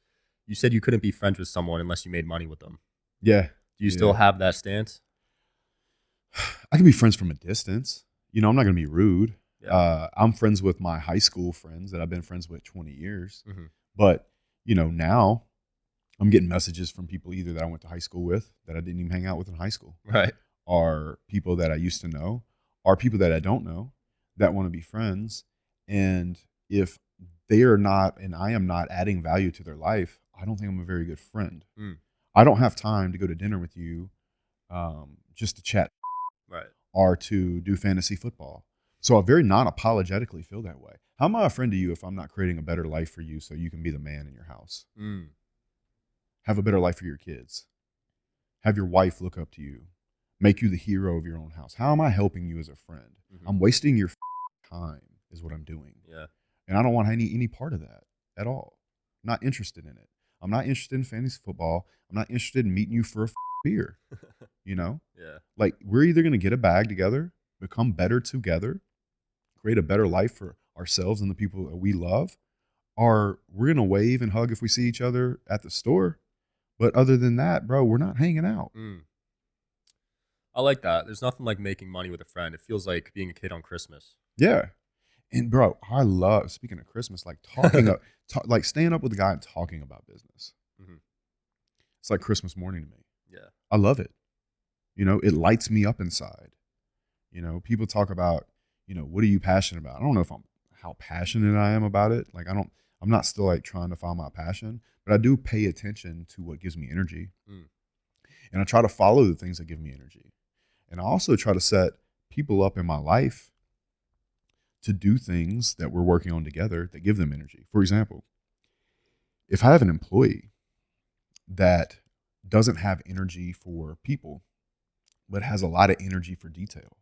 you said you couldn't be friends with someone unless you made money with them. Yeah. Do you still have that stance? I can be friends from a distance. You know, I'm not going to be rude. Yeah. I'm friends with my high school friends that I've been friends with 20 years. Mm-hmm. But, you know, now I'm getting messages from people either that I went to high school with, that I didn't even hang out with in high school. Right. Are people that I used to know, are people that I don't know, that want to be friends. And if they are not, and I am not adding value to their life, I don't think I'm a very good friend. I don't have time to go to dinner with you just to chat, right, or to do fantasy football. So I very non-apologetically feel that way. How am I a friend to you if I'm not creating a better life for you so you can be the man in your house? Have a better life for your kids. Have your wife look up to you. Make you the hero of your own house. How am I helping you as a friend? Mm-hmm. I'm wasting your time is what I'm doing. Yeah. And I don't want any part of that at all. I'm not interested in it. I'm not interested in fantasy football. I'm not interested in meeting you for a beer. You know? Yeah. Like, we're either going to get a bag together, become better together, create a better life for ourselves and the people that we love, or we're going to wave and hug if we see each other at the store. But other than that, bro, we're not hanging out. I like that. There's nothing like making money with a friend. It feels like being a kid on Christmas. Yeah. And bro, I love, speaking of Christmas, like talking like staying up with a guy and talking about business. Mm-hmm. It's like Christmas morning to me. Yeah. I love it. You know, it lights me up inside. You know, people talk about, you know, what are you passionate about? I don't know how passionate I am about it. Like, I'm not still like trying to find my passion, but I do pay attention to what gives me energy. And I try to follow the things that give me energy. And I also try to set people up in my life to do things that we're working on together that give them energy. For example, if I have an employee that doesn't have energy for people, but has a lot of energy for detail,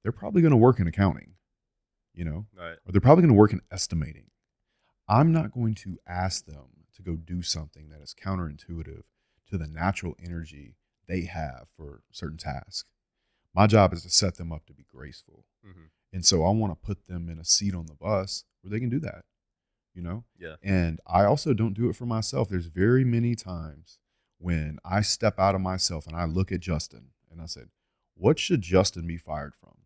they're probably going to work in accounting, Right. or they're probably going to work in estimating. I'm not going to ask them to go do something that is counterintuitive to the natural energy they have for certain tasks. My job is to set them up to be graceful. And so I want to put them in a seat on the bus where they can do that, Yeah. And I also don't do it for myself. There's very many times when I step out of myself and I look at Justin and I said, what should Justin be fired from?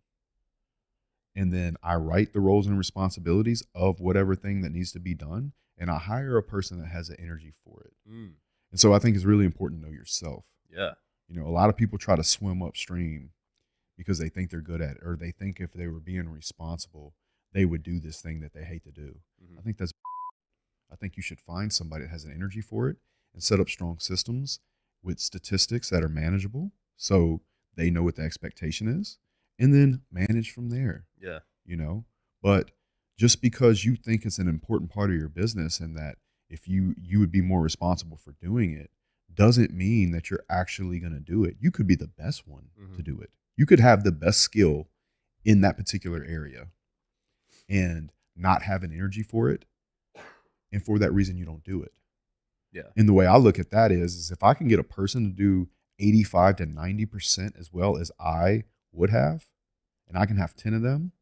And then I write the roles and responsibilities of whatever thing that needs to be done. And I hire a person that has the energy for it. And so I think it's really important to know yourself. Yeah. A lot of people try to swim upstream because they think they're good at it, or they think if they were being responsible, they would do this thing that they hate to do. I think you should find somebody that has an energy for it and set up strong systems with statistics that are manageable so they know what the expectation is, and then manage from there. Yeah. But just because you think it's an important part of your business and that if you would be more responsible for doing it, doesn't mean that you're actually going to do it. You could be the best one to do it. You could have the best skill in that particular area and not have an energy for it. And for that reason, you don't do it. Yeah. And the way I look at that is if I can get a person to do 85 to 90% as well as I would have, and I can have 10 of them,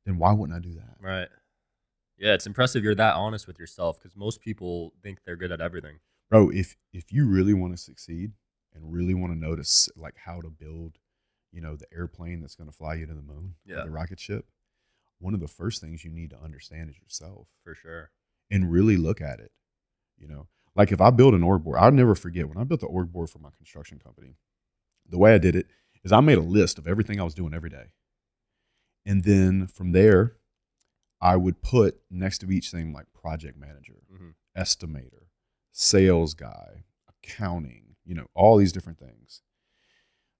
then why wouldn't I do that? Right. Yeah, it's impressive you're that honest with yourself, because most people think they're good at everything. Bro, if you really want to succeed and really want to notice like how to build, the airplane that's going to fly you to the moon, Yeah. the rocket ship, one of the first things you need to understand is yourself. For sure. And really look at it. Like if I build an org board, I'll never forget when I built the org board for my construction company. The way I did it is I made a list of everything I was doing every day. And then from there, I would put next to each thing like project manager, estimator, sales guy, accounting, all these different things.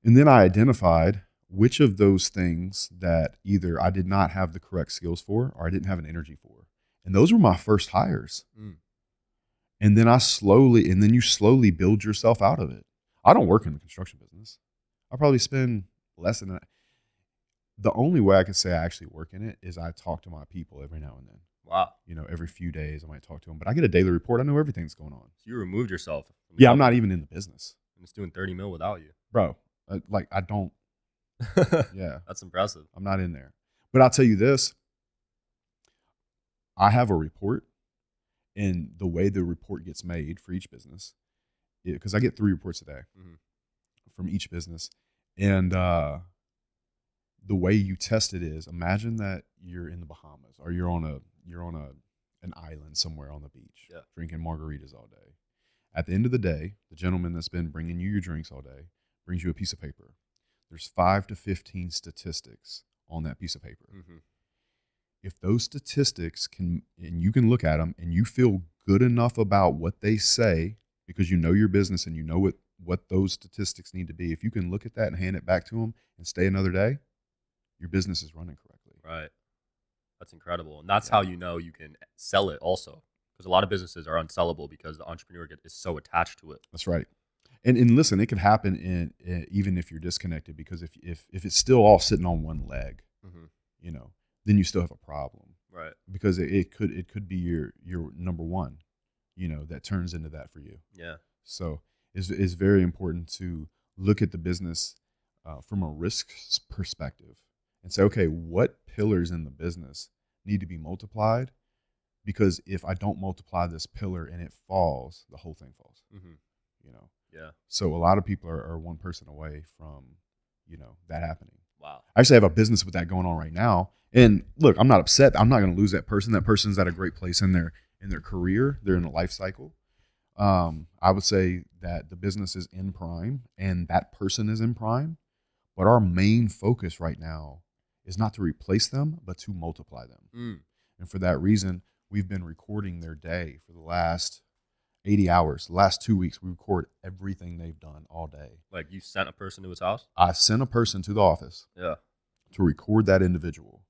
And then I identified which of those things that either I did not have the correct skills for or I didn't have an energy for. And those were my first hires. And then you slowly build yourself out of it. I don't work in the construction business. I probably spend less than that. The only way I could say I actually work in it is I talk to my people every now and then. Wow. Every few days I might talk to them, but I get a daily report. I know everything that's going on. So you removed yourself. Yeah, I'm not even in the business. I'm just doing 30 mil without you. Bro, I don't. Yeah. That's impressive. I'm not in there. But I'll tell you this. I have a report, and the way the report gets made for each business, because I get 3 reports a day from each business. And the way you test it is, imagine that you're in the Bahamas or you're on an island somewhere on the beach, drinking margaritas all day. At the end of the day, the gentleman that's been bringing you your drinks all day brings you a piece of paper. There's 5 to 15 statistics on that piece of paper. If those statistics and you can look at them and you feel good enough about what they say because you know your business and you know what those statistics need to be, if you can look at that and hand it back to them and stay another day, your business is running correctly. Right. That's incredible. And that's how you know you can sell it also. Because a lot of businesses are unsellable because the entrepreneur is so attached to it. That's right. And listen, it could happen even if you're disconnected, because if it's still all sitting on one leg, then you still have a problem. Right. Because it could be your number one, that turns into that for you. Yeah. So it's very important to look at the business from a risk perspective and say, okay, what pillars in the business need to be multiplied? Because if I don't multiply this pillar and it falls, the whole thing falls. Yeah. So a lot of people are one person away from, that happening. Wow. I actually have a business with that going on right now. And look, I'm not upset. I'm not going to lose that person. That person's at a great place in their career. They're in a life cycle. I would say that the business is in prime and that person is in prime. But our main focus right now is not to replace them, but to multiply them. And for that reason, we've been recording their day for the last 80 hours. The last 2 weeks, we record everything they've done all day. Like you sent a person to his house? I sent a person to the office to record that individual,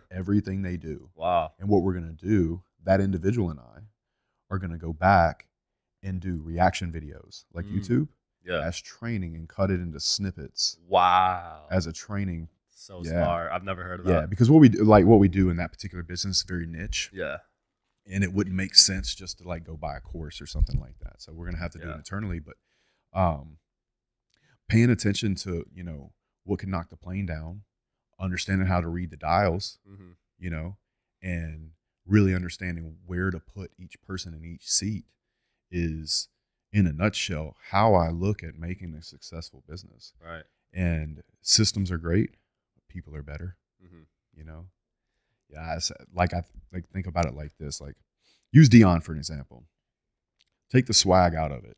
everything they do. Wow. And what we're going to do, that individual and I are going to go back and do reaction videos like YouTube as training and cut it into snippets. Wow. As a training. So smart. I've never heard of that. Yeah, because what we do in that particular business is very niche. Yeah. And it wouldn't make sense just to like go buy a course or something like that. So we're gonna have to do it internally. But paying attention to, you know, what can knock the plane down, understanding how to read the dials, you know, and really understanding where to put each person in each seat is, in a nutshell, how I look at making a successful business. Right. And systems are great, people are better. You know, I think about it like this. Like, use Dion for an example. Take the swag out of it,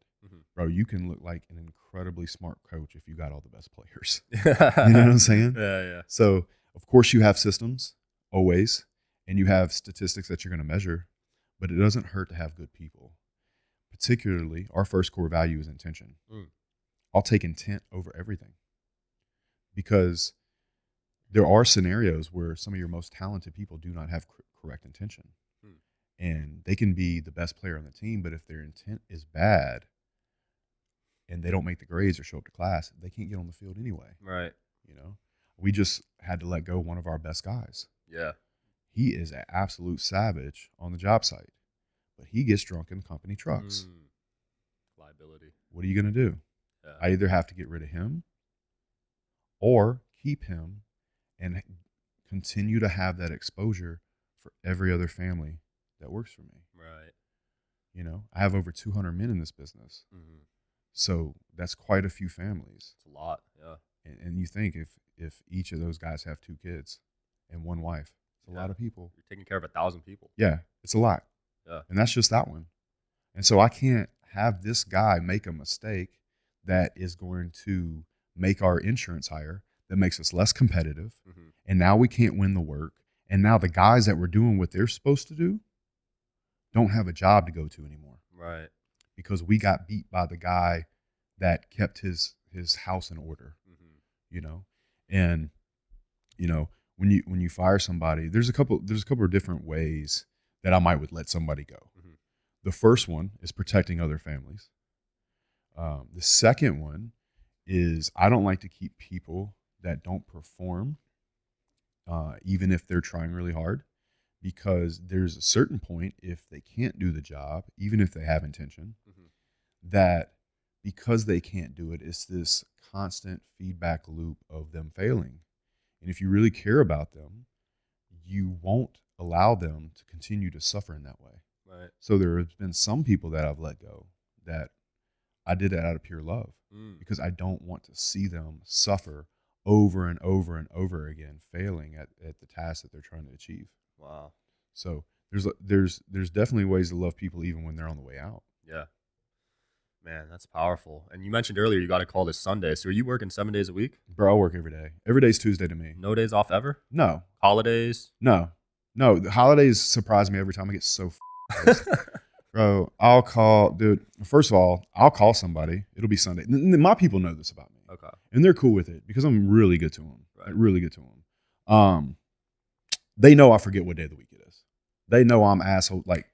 bro. You can look like an incredibly smart coach if you got all the best players. You know what I'm saying? Yeah. So of course you have systems always, and you have statistics that you're going to measure, but it doesn't hurt to have good people. Particularly, our first core value is intention. I'll take intent over everything, because there are scenarios where some of your most talented people do not have correct intention. And they can be the best player on the team, but if their intent is bad and they don't make the grades or show up to class, they can't get on the field anyway. Right. You know, we just had to let go one of our best guys. Yeah. He is an absolute savage on the job site, but he gets drunk in company trucks. Liability. What are you going to do? Yeah. I either have to get rid of him or keep him and continue to have that exposure for every other family that works for me. Right. You know, I have over 200 men in this business. So that's quite a few families. It's a lot. Yeah. And you think if each of those guys have 2 kids and 1 wife, it's a lot of people. You're taking care of 1,000 people. Yeah, it's a lot. Yeah. And that's just that one. And so I can't have this guy make a mistake that is going to make our insurance higher, that makes us less competitive. And now we can't win the work. And now the guys that were doing what they're supposed to do don't have a job to go to anymore. Right. Because we got beat by the guy that kept his house in order. You know? And, you know, when you fire somebody, there's a couple of different ways that I would let somebody go. The first one is protecting other families. The second one is I don't like to keep people that don't perform, even if they're trying really hard, because there's a certain point, if they can't do the job, even if they have intention, that because they can't do it, it's this constant feedback loop of them failing. And if you really care about them, you won't allow them to continue to suffer in that way. Right. So there has been some people that I've let go that I did it out of pure love, because I don't want to see them suffer over and over and over again, failing at the task that they're trying to achieve. Wow. So there's definitely ways to love people even when they're on the way out. Yeah. Man, that's powerful. And you mentioned earlier you got a call this Sunday. So are you working 7 days a week? Bro, I work every day. Every day's Tuesday to me. No days off ever? No. Holidays? No. The holidays surprise me every time. I get so pissed. Bro, I'll call, dude. First of all, I'll call somebody. It'll be Sunday. My people know this about me. Okay. And they're cool with it because I'm really good to them. Right. Really good to them. They know I forget what day of the week it is. They know I'm asshole, like,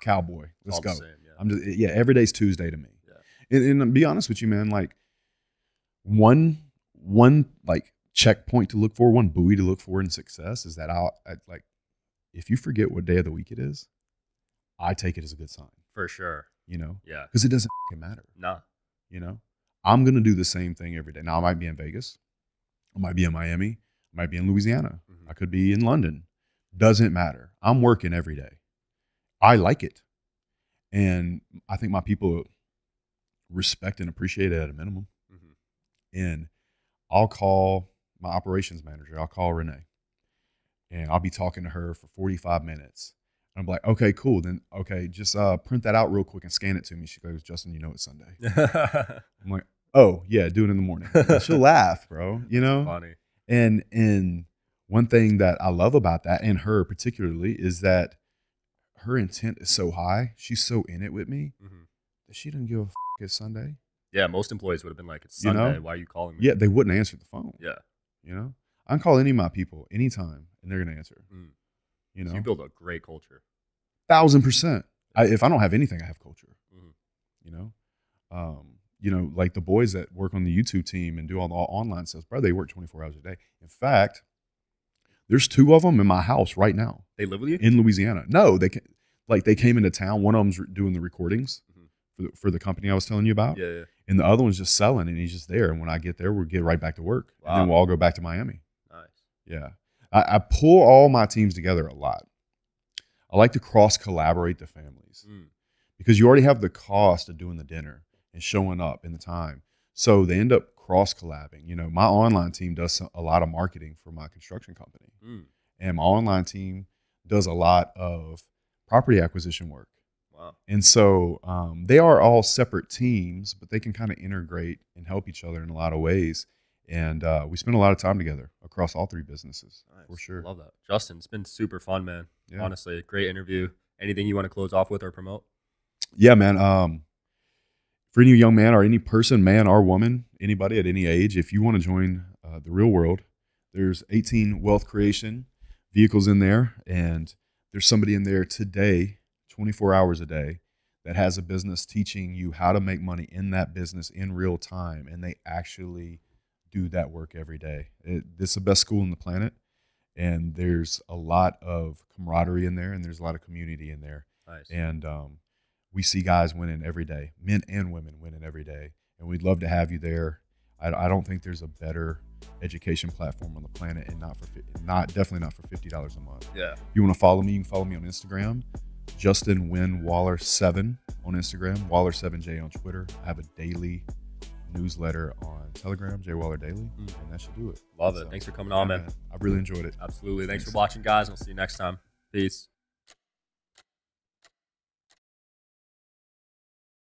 cowboy. Let's go. Same, yeah. Every day's Tuesday to me. Yeah. And to be honest with you, man, like one like checkpoint to look for, one buoy to look for in success is that if you forget what day of the week it is, I take it as a good sign. For sure. You know? Yeah. Because it doesn't matter. No. You know? I'm going to do the same thing every day. Now, I might be in Vegas. I might be in Miami. I might be in Louisiana. I could be in London. Doesn't matter. I'm working every day. I like it. And I think my people respect and appreciate it at a minimum. And I'll call my operations manager. I'll call Renee. And I'll be talking to her for 45 minutes. And I'm like, okay, cool. Then, okay, just print that out real quick and scan it to me. She goes, Justin, you know it's Sunday. I'm like, oh, yeah, do it in the morning. And she'll laugh, bro. You know? Funny. And one thing that I love about that, and her particularly, is that her intent is so high. She's so in it with me that she doesn't give a it's Sunday. Yeah, most employees would have been like, it's Sunday. You know? Why are you calling me? Yeah, they wouldn't answer the phone. Yeah. You know? I can call any of my people anytime, and they're going to answer. You know? So you build a great culture. 1,000%. If I don't have anything, I have culture. You know, like the boys that work on the YouTube team and do all the online sales, bro, they work 24 hours a day. In fact, there's 2 of them in my house right now. They live with you? In Louisiana. No, they came into town. One of them's doing the recordings Mhm. for the company I was telling you about. Yeah, yeah. And the other one's just selling, and he's just there. And when I get there, we'll get right back to work. And Wow. then we'll all go back to Miami. Nice. Yeah. I pull all my teams together a lot. I like to cross-collaborate the families because you already have the cost of doing the dinner and showing up in the time. So they end up cross-collabing. You know, my online team does a lot of marketing for my construction company. And my online team does a lot of property acquisition work. Wow. And so they are all separate teams, but they can kind of integrate and help each other in a lot of ways. And we spend a lot of time together across all 3 businesses. Nice. For sure. Love that. Justin, it's been super fun, man. Yeah. Honestly, great interview. Anything you want to close off with or promote? Yeah, man. For any young man or any person, man or woman, anybody at any age, if you want to join the real world, there's 18 wealth creation vehicles in there. And there's somebody in there today, 24 hours a day, that has a business teaching you how to make money in that business in real time. And they actually do that work every day. This is the best school on the planet. And there's a lot of camaraderie in there, and there's a lot of community in there. Nice. And we see guys winning every day, men and women winning every day. And we'd love to have you there. I don't think there's a better education platform on the planet, and definitely not for $50 a month. Yeah. If you want to follow me, you can follow me on Instagram, Justin Wynn Waller 7 on Instagram, Waller7J on Twitter. I have a daily newsletter on Telegram, J Waller Daily, and that should do it. Love it. Thanks for coming on, man. I really enjoyed it. Absolutely. Thanks for watching, guys. We'll see you next time. Peace.